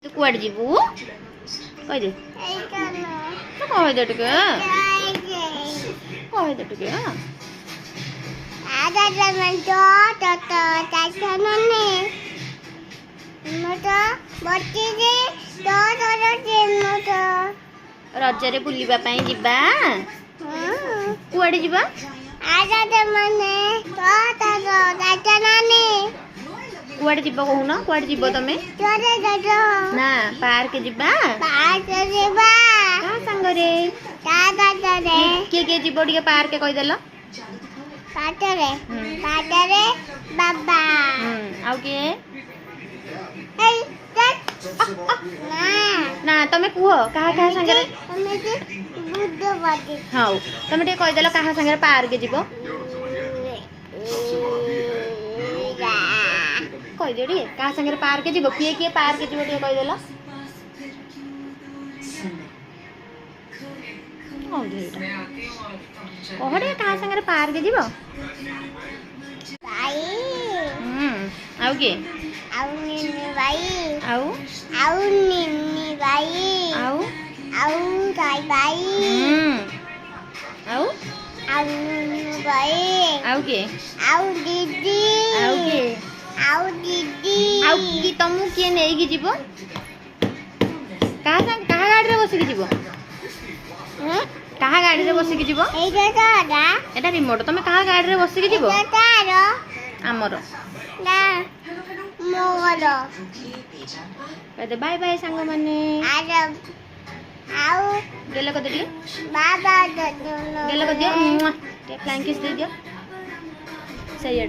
तू कुआडे जीवु कह दे तो कह दे टिके कह दे टिके रजरे बुलिबा पई जिबा कुआडे जिबा कुआडे जीव कहून कुआडे जीव तमे ना पार्क जीवा का संगरे के जीव टिके पार्क कहिदेल बाबा आउ के ना तमे कुह कहा कहा संगरे हाँ तमे टिके कहिदेल कहा संगरे पार्क जीव कहिदे टिके कहा संगरे पार्क जीव किए पार्क जीव टिके कहिदेल कहटे कहा संगरे पार्क जीव आउ के आउ आउ आउ आउ के आउ की तमु किए नहीं की जीव कहा गाड़ी रे बसिकी जीव कहा गाड़ी रे बसिकी जीव एटा रिमोट तमे कहा गाड़ी रे बसिकी जीव आमर कहते बाय बाय सांग माने गेल कदे टिके गेल कदे दियो टे फ्लाइंग किस दे दियो सही है